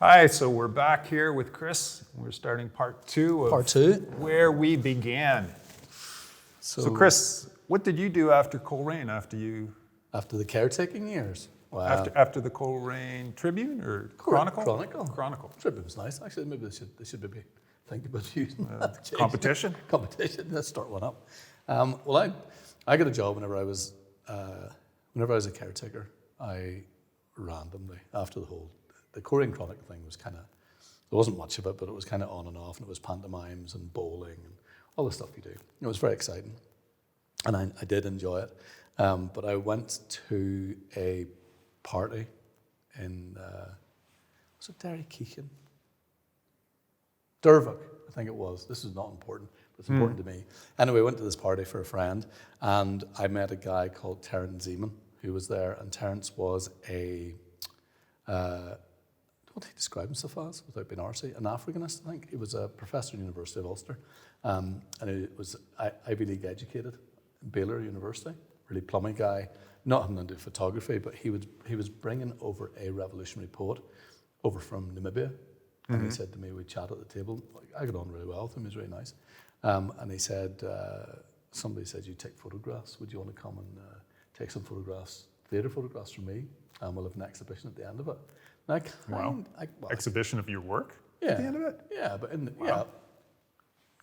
Hi, so we're back here with Chris. We're starting part two of where we began. So Chris, what did you do after Coleraine? After the caretaking years? Wow. After the Coleraine Tribune or Chronicle? Chronicle. Tribune was nice. Actually, maybe they should maybe think about using that. Competition? Competition. Let's start one up. I got a job whenever I was a caretaker. I randomly, after the Coleraine Chronicle thing was kind of, there wasn't much of it, but it was kind of on and off, and it was pantomimes and bowling and all the stuff you do. It was very exciting, and I did enjoy it. But I went to a party in, was it Derry Keegan? Dervik, I think it was. This is not important, but it's important to me. Anyway, I went to this party for a friend, and I met a guy called Terence Zeman, who was there, and Terence was what did he describe himself as, without being arsey? An Africanist, I think. He was a professor at the University of Ulster, and he was Ivy League educated at Baylor University, really plummy guy, not having to do photography, but he was bringing over a revolutionary poet over from Namibia, and he said to me, we chat at the table, I got on really well with him, he was really nice, and he said, somebody said, you take photographs, would you want to come and take some photographs, theatre photographs from me, and we'll have an exhibition at the end of it. Exhibition of your work at the end of it? Yeah, but you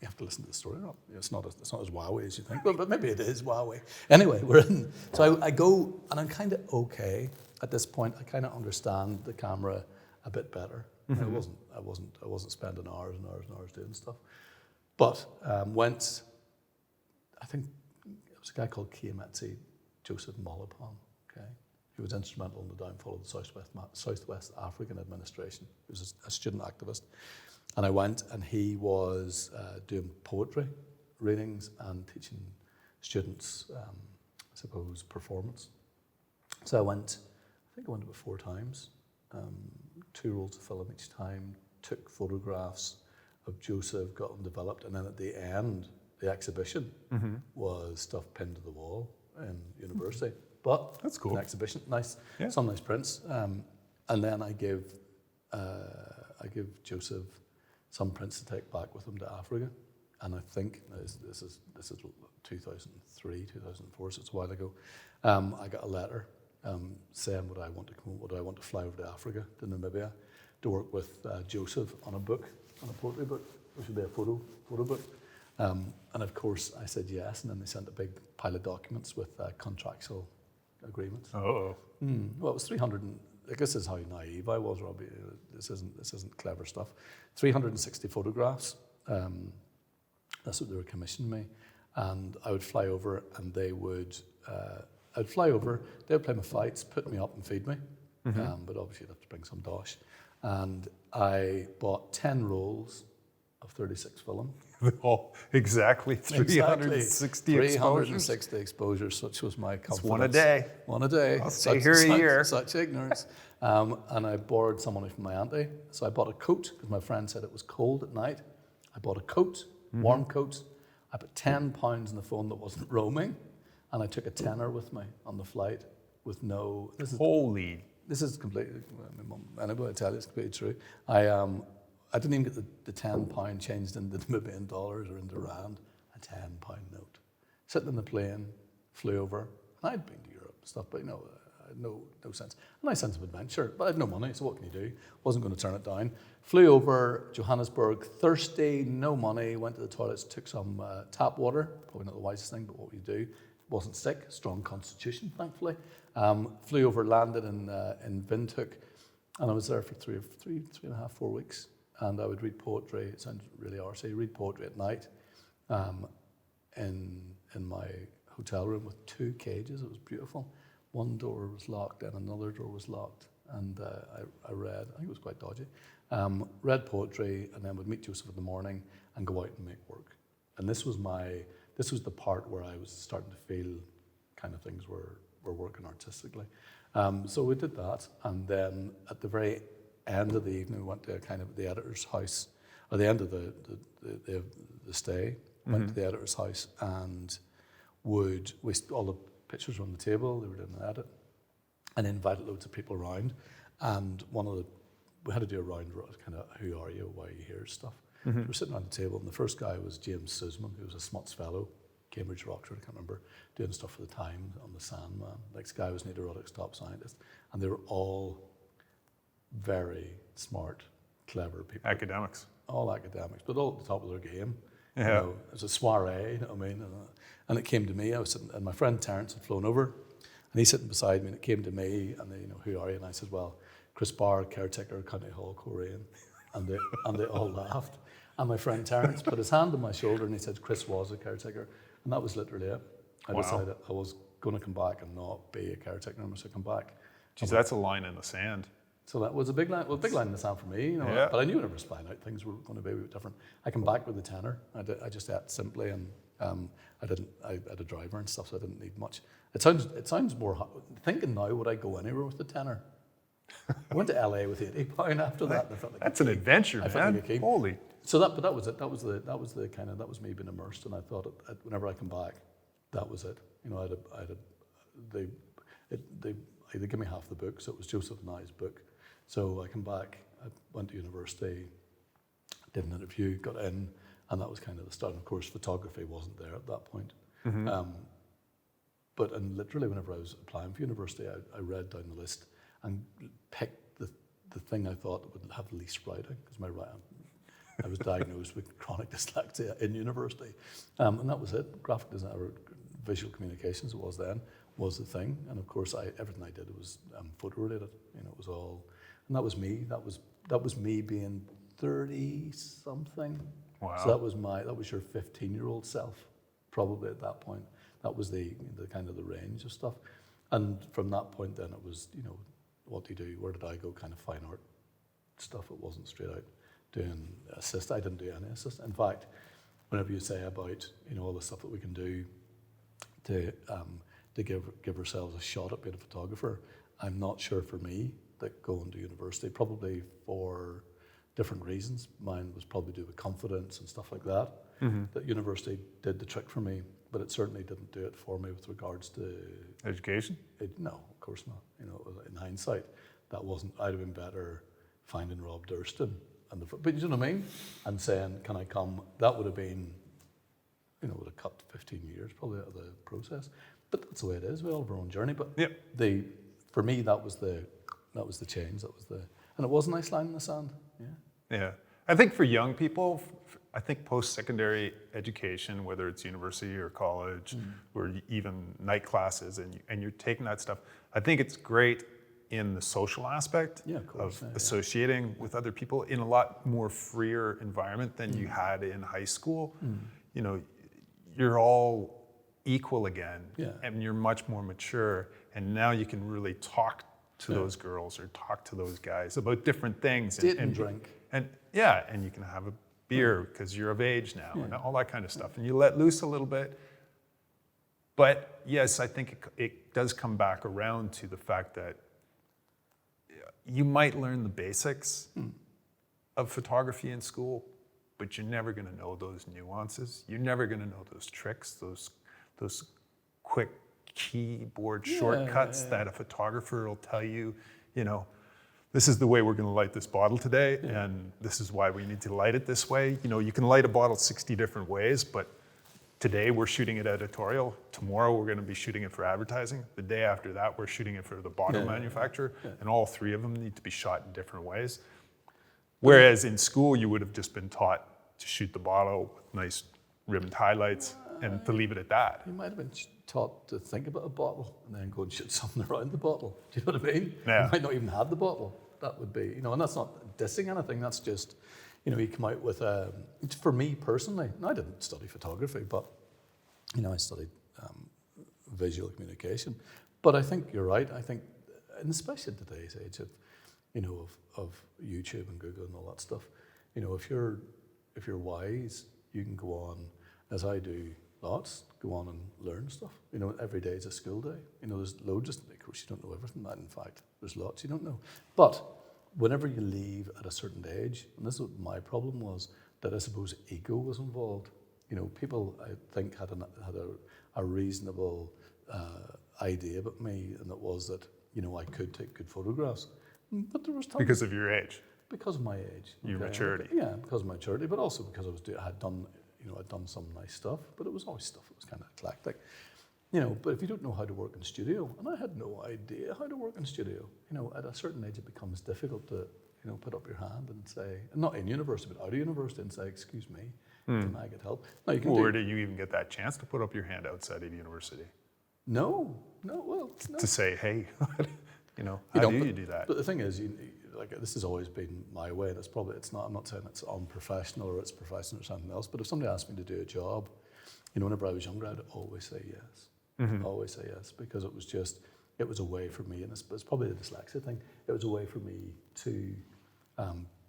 have to listen to the story. It's not as wowy as you think, but maybe it is wowy. Anyway, we're in. So I go, and I'm kind of okay at this point. I kind of understand the camera a bit better. I wasn't spending hours and hours and hours doing stuff. But went. I think it was a guy called Kiametsi Joseph Molopon. Okay. He was instrumental in the downfall of the Southwest African administration. He was a student activist. And I went, and he was doing poetry readings and teaching students, performance. So I went about 4 times, 2 rolls of film each time, took photographs of Joseph, got them developed, and then at the end, the exhibition was stuff pinned to the wall in university. But that's cool. An exhibition, nice, some nice prints, and then I give Joseph some prints to take back with him to Africa, and I think this is 2003, 2004, so it's a while ago. I got a letter saying would I want to fly over to Africa, to Namibia, to work with Joseph on a poetry book, which would be a photo book. And of course I said yes, and then they sent a big pile of documents with contractual agreements. Oh. Well, it was 300. I guess this is how naive I was, Robbie. This isn't clever stuff. 360 photographs. That's what they were commissioning me, and I would fly over, and they would. I'd fly over. They would play my fights, put me up, and feed me. But obviously, you'd have to bring some dosh. And I bought 10 rolls of 36 film. Oh, exactly 360 exposures. 360 exposures, which was my confidence. It's one a day. One a day. I'll stay here a year. Such ignorance. And I borrowed some money from my auntie. So I bought a coat, because my friend said it was cold at night. I bought a coat, warm coat. I put £10 in the phone that wasn't roaming. And I took a tenner with me on the flight with no... This is completely... Anybody tell you it's completely true. I didn't even get the £10 changed into Namibian dollars or into rand. A £10 note. Sitting in the plane, flew over, and I'd been to Europe and stuff, but I had no sense. A nice sense of adventure, but I had no money, so what can you do? Wasn't going to turn it down. Flew over Johannesburg, thirsty, no money, went to the toilets, took some tap water, probably not the wisest thing, but what we do. Wasn't sick, strong constitution, thankfully. Flew over, landed in Windhoek, and I was there for three and a half, 4 weeks. And I would read poetry. It sounds really arsey. Read poetry at night, in my hotel room with 2 cages. It was beautiful. One door was locked, and another door was locked. And I read. I think it was quite dodgy. Read poetry, and then would meet Joseph in the morning and go out and make work. And this was the part where I was starting to feel kind of things were working artistically. So we did that, and then at the very end of the evening, we went to kind of the editor's house, or the end of the stay. Went to the editor's house, and all the pictures were on the table. They were doing an edit, and invited loads of people around. And one of the we had to do a round kind of who are you, why are you here stuff. So we're sitting around the table, and the first guy was James Suzman, who was a Smuts fellow, Cambridge or Oxford, I can't remember, doing stuff for the Times on the Sandman. Next guy was an aeronautics top scientist, and they were all very smart, clever people. Academics. All academics, but all at the top of their game. Yeah. You know, it was a soiree, you know what I mean? And it came to me, I was sitting, and my friend Terence had flown over, and he's sitting beside me, and it came to me, and they, you know, who are you? And I said, well, Chris Barr, caretaker, County Hall, Coleraine. And they all laughed. And my friend Terence put his hand on my shoulder, and he said, Chris was a caretaker. And that was literally it. I decided I was going to come back and not be a caretaker. I must have come back. Geez, that's a line in the sand. So that was a big line. Well, big line in the sand for me, you know. Yeah. But I knew whenever I was flying out, things were going to be a bit different. I come back with a tenner. I just ate simply, and I had a driver and stuff, so I didn't need much. It sounds more. Thinking now, would I go anywhere with the tenner? I went to LA with £80 after that. And I felt like that's an adventure, I felt man. like a king. Holy. So that was it. That was me being immersed, and I thought whenever I come back, that was it. You know, they gave me half the book, so it was Joseph and I's book. So I come back, I went to university, did an interview, got in, and that was kind of the start. And of course, photography wasn't there at that point. But literally, whenever I was applying for university, I read down the list and picked the thing I thought would have the least writing, because I was diagnosed with chronic dyslexia in university. And that was it. Graphic design, or visual communications, it was then, was the thing. And of course, everything I did was photo related. You know, it was all, and that was me. That was me being 30 something. Wow. So that was your 15-year-old self, probably at that point. That was the kind of the range of stuff. And from that point, then it was, you know, what do you do? Where did I go? Kind of fine art stuff. It wasn't straight out doing assist. I didn't do any assist. In fact, whenever you say about, you know, all the stuff that we can do to give ourselves a shot at being a photographer, I'm not sure for me that going to university, probably for different reasons. Mine was probably to do with confidence and stuff like that. That university did the trick for me, but it certainly didn't do it for me with regards to education. No, of course not. You know, in hindsight, that wasn't. I'd have been better finding Rob Durston but you know what I mean, and saying, "Can I come?" That would have been, you know, would have cut 15 years probably out of the process. But that's the way it is. We all have our own journey. But yep. For me, that was the change. And it was a nice line in the sand. Yeah. Yeah. I think for young people, I think post-secondary education, whether it's university or college or even night classes, and you're taking that stuff, I think it's great in the social aspect of associating with other people in a lot more freer environment than you had in high school. You know, you're all equal again, and you're much more mature, and now you can really talk to those girls or talk to those guys about different things. And drink. And you can have a beer because you're of age now and all that kind of stuff. And you let loose a little bit. But yes, I think it does come back around to the fact that you might learn the basics of photography in school, but you're never going to know those nuances. You're never going to know those tricks, those quick keyboard shortcuts that a photographer will tell you, you know, this is the way we're going to light this bottle today, and this is why we need to light it this way. You know, you can light a bottle 60 different ways, but today we're shooting it editorial. Tomorrow we're going to be shooting it for advertising. The day after that we're shooting it for the bottle manufacturer, and all three of them need to be shot in different ways. Whereas in school you would have just been taught to shoot the bottle with nice rimmed highlights and to leave it at that. You might have been taught to think about a bottle and then go and shoot something around the bottle. Do you know what I mean? Yeah. You might not even have the bottle. That would be, you know, and that's not dissing anything. That's just, you know, you come out with for me personally, I didn't study photography, but, you know, I studied visual communication. But I think you're right. I think, and especially in today's age of, you know, of YouTube and Google and all that stuff, you know, if you're wise, you can go on, as I do, lots, go on and learn stuff. You know, every day is a school day. You know, there's loads of, of course, you don't know everything. In fact, there's lots you don't know. But whenever you leave at a certain age, and this is what my problem was, that I suppose ego was involved. You know, people, I think, had a reasonable idea about me, and it was that, you know, I could take good photographs. But there was times, Because of your age. because of my age. Your okay? maturity. Yeah, because of my maturity, but also because I'd done some nice stuff, but it was always stuff that was kind of eclectic. But if you don't know how to work in studio, and I had no idea how to work in studio, at a certain age it becomes difficult to, put up your hand and say, not in university, but out of university and say, excuse me, can I get help? No, you can Or did you even get that chance to put up your hand outside of university? No, well, no. To say, hey, how do you do that? But the thing is, this has always been my way, and I'm not saying it's unprofessional or it's professional or something else, but if somebody asked me to do a job, whenever I was younger, I'd always say yes. Always say yes, because it was a way for me, and it's probably the dyslexia thing, it was a way for me to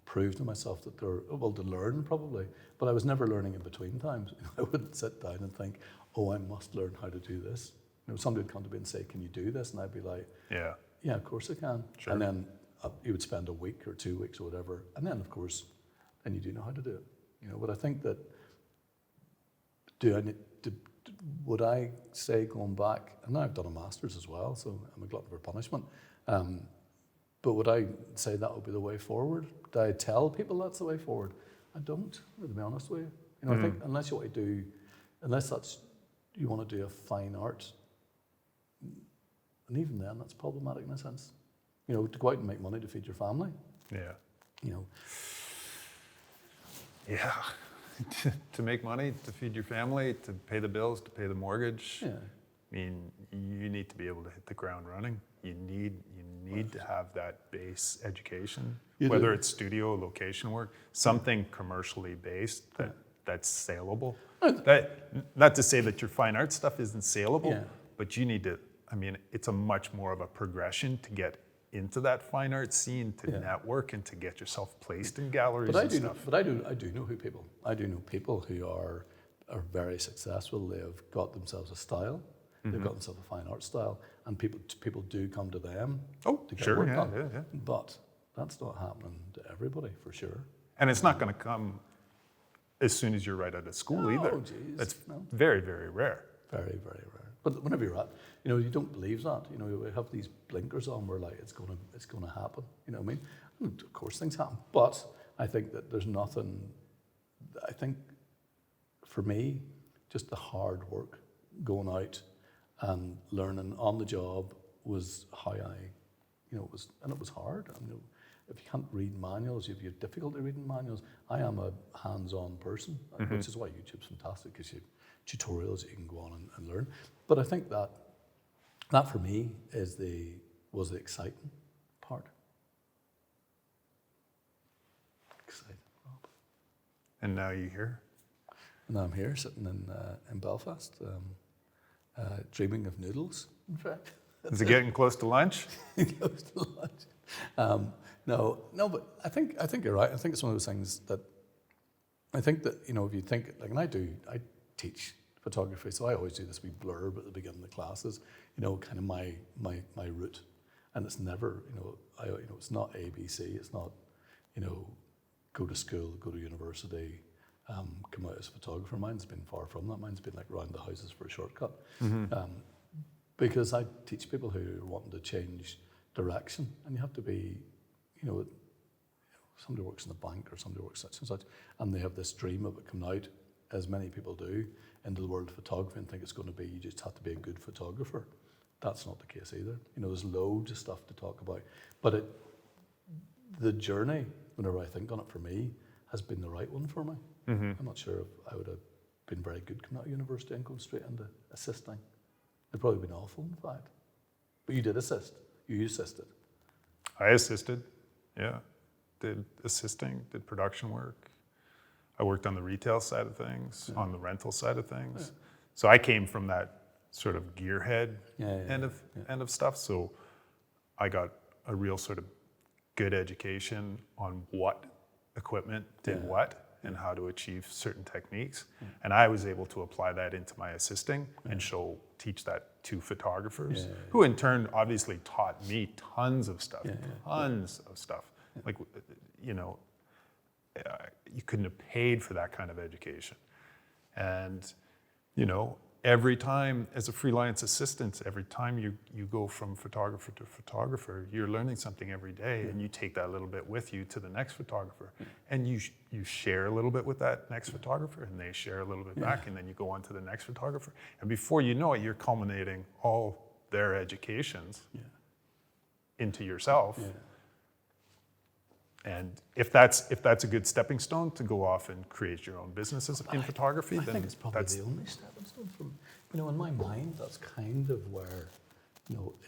prove to myself that to learn probably, but I was never learning in between times. I wouldn't sit down and think, I must learn how to do this. Somebody would come to me and say, can you do this? And I'd be like, yeah, of course I can. Sure. And then you would spend a week or 2 weeks or whatever, and then of course, then you do know how to do it. But I think that, would I say going back, and now I've done a master's as well, so I'm a glutton for punishment, but would I say that would be the way forward? Do I tell people that's the way forward? I don't, to be honest with you. I think unless you want to do a fine art, and even then that's problematic in a sense. To go out and make money to feed your family. Yeah. Yeah. To make money, to feed your family, to pay the bills, to pay the mortgage. Yeah. I mean, you need to be able to hit the ground running. You need to have that base education, whether it's studio, location work, something commercially based that's saleable. Not to say that your fine art stuff isn't saleable, but you need to. I mean, it's a much more of a progression to get into that fine art scene, to network and to get yourself placed in galleries and stuff. But I do know people. I do know people who are very successful. They've got themselves a style. They've got themselves a fine art style, and people do come to them to get work done. Yeah. But that's not happening to everybody, for sure. And it's not going to come as soon as you're right out of school either. That's very, very rare. Very, very rare. But whenever you're at, you don't believe that. We have these blinkers on. We're like, it's gonna happen. You know what I mean? And of course, things happen. But I think that there's nothing. I think for me, just the hard work, going out and learning on the job was how it was hard. If you can't read manuals, if you have difficulty reading manuals, I am a hands-on person, which is why YouTube's fantastic, because you have tutorials you can go on and learn. But I think that for me was the exciting part. Exciting. And now you're here? And now I'm here, sitting in Belfast, dreaming of noodles, in fact. Is it getting close to lunch? Close to lunch. No, but I think you're right. I think it's one of those things that I think that, if you think, and I teach photography, so I always do this wee blurb at the beginning of the classes, kind of my route, and it's never, it's not ABC, it's not, go to school, go to university, come out as a photographer. Mine's been far from that. Mine's been like round the houses for a shortcut, because I teach people who are wanting to change direction, and you have to be, somebody works in the bank or somebody works such and such, and they have this dream of it coming out, as many people do, into the world of photography and think it's going to be, you just have to be a good photographer. That's not the case either. There's loads of stuff to talk about. But the journey, whenever I think on it for me, has been the right one for me. I'm not sure if I would have been very good coming out of university and going straight into assisting. It'd probably been awful, in fact. But you did assist. You assisted. I assisted, yeah. Did assisting, did production work. I worked on the retail side of things, on the rental side of things. Yeah. So I came from that sort of gearhead end of stuff. So I got a real sort of good education on what equipment did what and how to achieve certain techniques. And I was able to apply that into my assisting and teach that to photographers, who in turn obviously taught me tons of stuff, of stuff. Like, you couldn't have paid for that kind of education. And, every time as a freelance assistant, every time you go from photographer to photographer, you're learning something every day, and you take that little bit with you to the next photographer, and you share a little bit with that next photographer, and they share a little bit back, and then you go on to the next photographer, and before you know it, you're culminating all their educations into yourself. And if that's a good stepping stone to go off and create your own businesses in photography, I then think it's probably that's the only stepping stone from, in my mind, that's kind of where,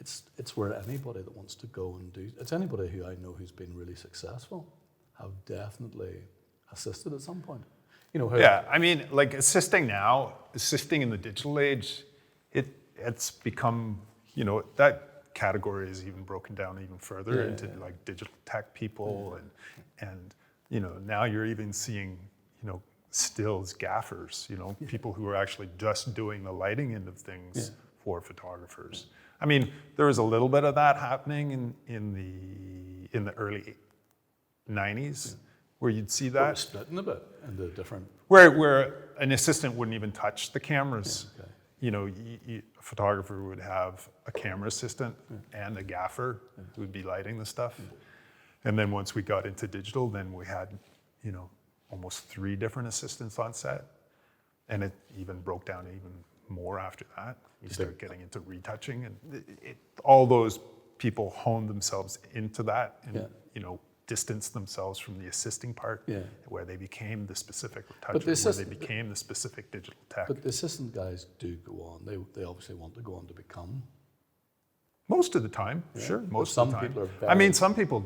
it's where anybody that wants to go and do, it's anybody who I know who's been really successful have definitely assisted at some point. Yeah, I mean, like assisting in the digital age, it's become, that category is even broken down even further into like digital tech people and now you're even seeing stills gaffers, people who are actually just doing the lighting end of things for photographers. I mean, there was a little bit of that happening in the early 90s where you'd see that. It was splitting a bit into different. Where an assistant wouldn't even touch the cameras. Yeah, okay. A photographer would have a camera assistant and a gaffer who would be lighting the stuff. And then once we got into digital, then we had, almost 3 different assistants on set. And it even broke down even more after that. You start getting into retouching, and all those people honed themselves into that and, distanced themselves from the assisting part, where they became the specific retoucher, where they became the specific digital tech. But the assistant guys do go on. They obviously want to go on to become. Most of the time, sure. Most of the time. People are very, I mean, some people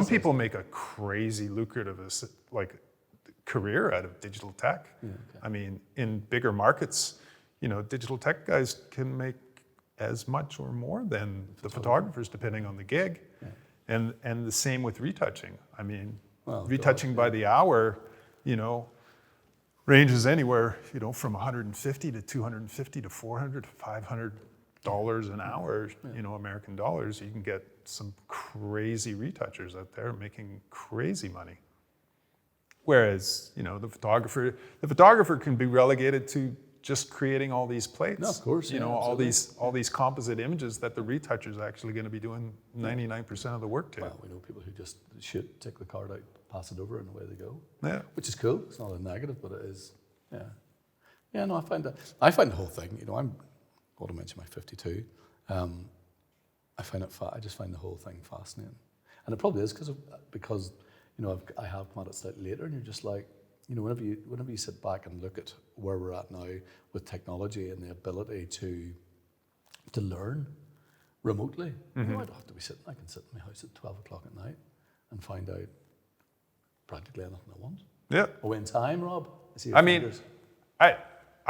people make a crazy lucrative career out of digital tech. Yeah, okay. I mean, in bigger markets, digital tech guys can make as much or more than the photographers, depending on the gig. Yeah. And the same with retouching. I mean, retouching by the hour, ranges anywhere, from $150 to $250 to $400 to $500 an hour, American dollars. You can get some crazy retouchers out there making crazy money. Whereas, the photographer can be relegated to just creating all these plates. No, of course, all these composite images that the retoucher's actually going to be doing 99% of the work to. Well, we know people who just shoot, take the card out, pass it over, and away they go. Yeah. Which is cool. It's not a negative, but it is. Yeah. Yeah. No, I find the whole thing. I'm going to mention my 52. I just find the whole thing fascinating, and it probably is because I have come at it slightly later, and you're just like. Whenever you sit back and look at where we're at now with technology and the ability to learn remotely, I don't have to be sitting. I can sit in my house at 12 o'clock at night and find out practically anything I want. Yeah. Away in time, Rob. I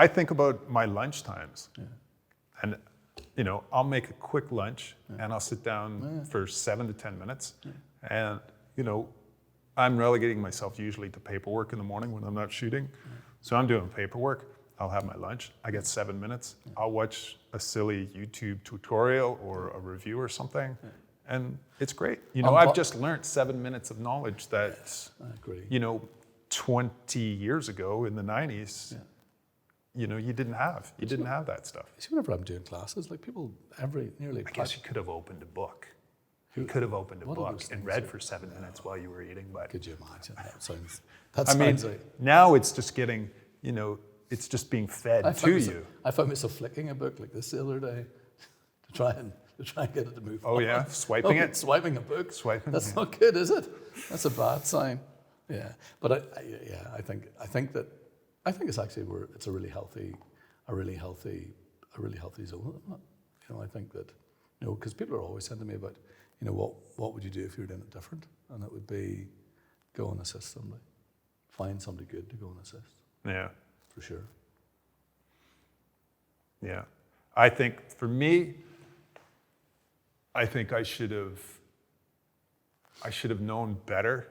think about my lunch times, and I'll make a quick lunch and I'll sit down for 7 to 10 minutes, and I'm relegating myself usually to paperwork in the morning when I'm not shooting. So I'm doing paperwork. I'll have my lunch. I get 7 minutes. I'll watch a silly YouTube tutorial or a review or something. And it's great. I've just learned 7 minutes of knowledge that, I agree. 20 years ago in the 90s, you didn't have. You didn't have that stuff. See, whenever I'm doing classes, like people nearly. I guess you could have opened a book. You could have opened a book and read for 7 minutes while you were eating, but could you imagine? Now it's just getting, it's just being fed to you. I found myself flicking a book like this the other day to try and get it to move. Oh yeah, swiping it, swiping a book. Swiping. That's not good, is it? That's a bad sign. Yeah, but I think it's actually it's a really healthy zone, isn't it? I think that because people are always saying to me about. What would you do if you were doing it different? And it would be go and assist somebody. Find somebody good to go and assist. Yeah. For sure. Yeah. I think for me, I should have known better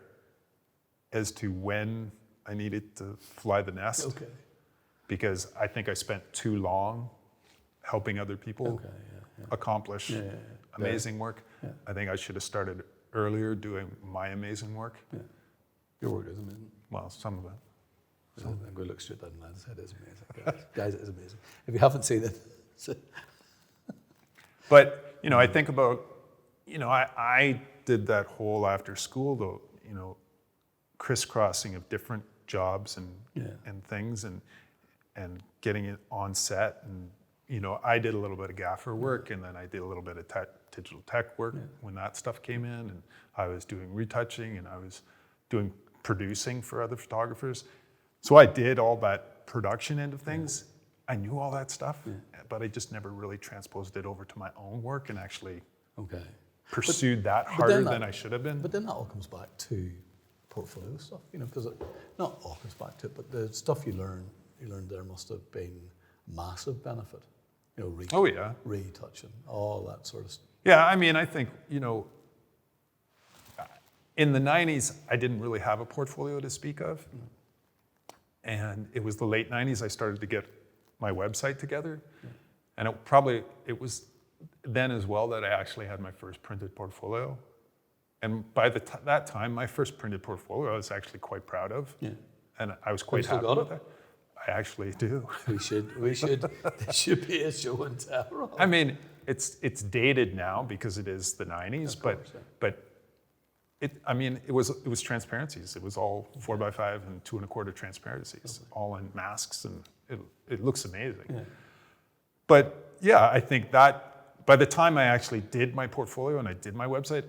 as to when I needed to fly the nest. Okay. Because I think I spent too long helping other people accomplish amazing work. Yeah. I think I should have started earlier doing my amazing work. Yeah. Your work is amazing. Well, some of it. So I'm going to look straight down the lens. It is amazing. Guys, it is amazing. If you haven't seen it, But, I think about, I did that whole after school, though, crisscrossing of different jobs and things and getting it on set. And, I did a little bit of gaffer work, and then I did a little bit of digital tech work when that stuff came in. And I was doing retouching, and I was doing producing for other photographers. So I did all that production end of things. I knew all that stuff, but I just never really transposed it over to my own work and actually pursued that harder than I should have been. But then that all comes back to portfolio stuff, because not all comes back to it, but the stuff you learned there must have been massive benefit. Retouching, all that sort of stuff. Yeah, I mean, I think, in the 90s, I didn't really have a portfolio to speak of. And it was the late 90s I started to get my website together. And it was then as well that I actually had my first printed portfolio. And by that time, my first printed portfolio I was actually quite proud of. Yeah. And I was quite happy with it. I actually do. We should. There should be a show and tell. I mean, it's dated now because it is the 90s, but it was transparencies. It was all 4x5 and 2 1/4 transparencies, all in masks, and it looks amazing. Yeah. But yeah, I think that by the time I actually did my portfolio and I did my website,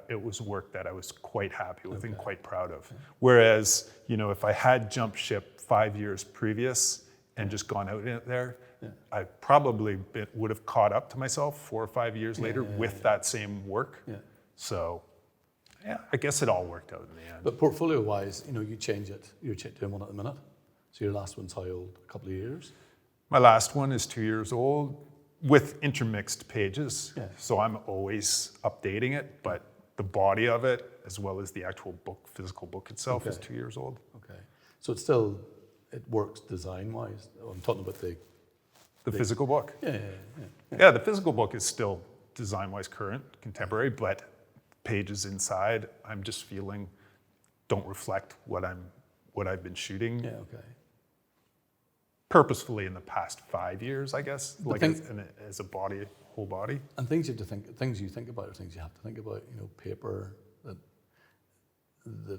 it was work that I was quite happy with and quite proud of. Whereas, if I had jumped ship 5 years previous and just gone out in there, I probably would have caught up to myself 4 or 5 years later with that same work. Yeah. So, I guess it all worked out in the end. But portfolio-wise, you change it. You're doing one at the minute. So your last one's how old? A couple of years? My last one is 2 years old with intermixed pages. Yeah. So I'm always updating it, but the body of it, as well as the actual book, physical book itself, is 2 years old. Okay. So it works design-wise. I'm talking about the physical book. Yeah, the physical book is still design-wise current, contemporary, but pages inside, I'm just feeling don't reflect what I've been shooting. Yeah, okay. Purposefully in the past 5 years, I guess, as a body, whole body. And things you think about are things you have to think about. Paper that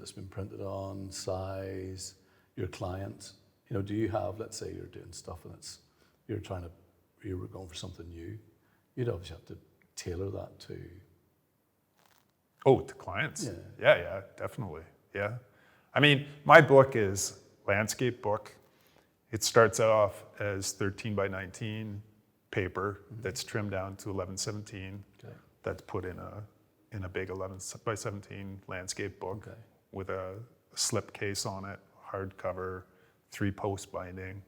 it's been printed on, size, your clients. Do you have? Let's say you're doing stuff and you're going for something new. You'd obviously have to tailor that to. Oh, to clients? Yeah, definitely. Yeah. I mean, my book is landscape book. It starts off as 13 by 19 paper that's trimmed down to 11/17. Okay. That's put in a big 11 by 17 landscape book with a slip case on it, hardcover, 3-post binding.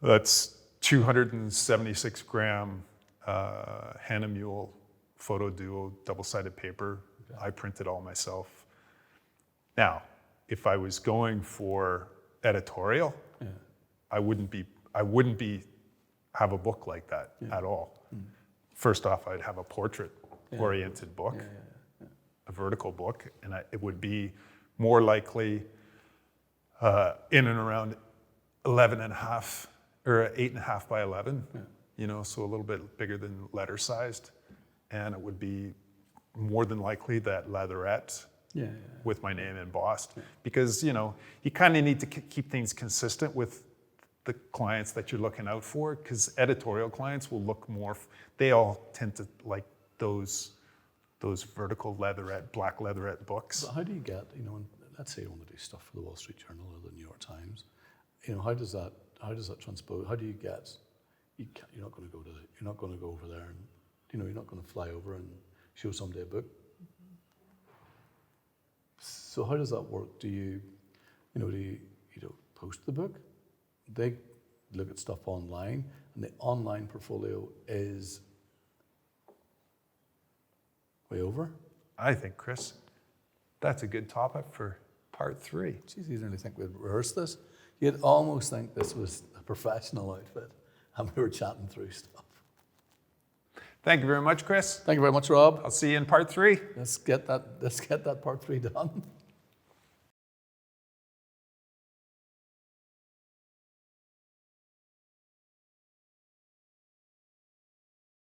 That's 276 gram Hannah Mule photo duo double-sided paper. Okay. I print it all myself. Now, if I was going for editorial, I wouldn't have a book like that at all. First off, I'd have a portrait-oriented book, a vertical book, and it would be more likely in and around 11.5 or 8.5 by 11. So a little bit bigger than letter sized, and it would be more than likely that leatherette. With my name embossed, because you kind of need to keep things consistent with the clients that you're looking out for, because editorial clients will look more. They all tend to like those vertical leatherette, black leatherette books. But how do you get let's say you want to do stuff for the Wall Street Journal or the New York Times, how does that transpose? How do you get? You're not going to go over there, and you're not going to fly over and show somebody a book. So how does that work? Do you post the book? They look at stuff online, and the online portfolio is way over. I think, Chris, that's a good topic for part 3. Geez, you didn't think we'd rehearse this? You'd almost think this was a professional outfit, and we were chatting through stuff. Thank you very much, Chris. Thank you very much, Rob. I'll see you in part 3. Let's get that part 3 done.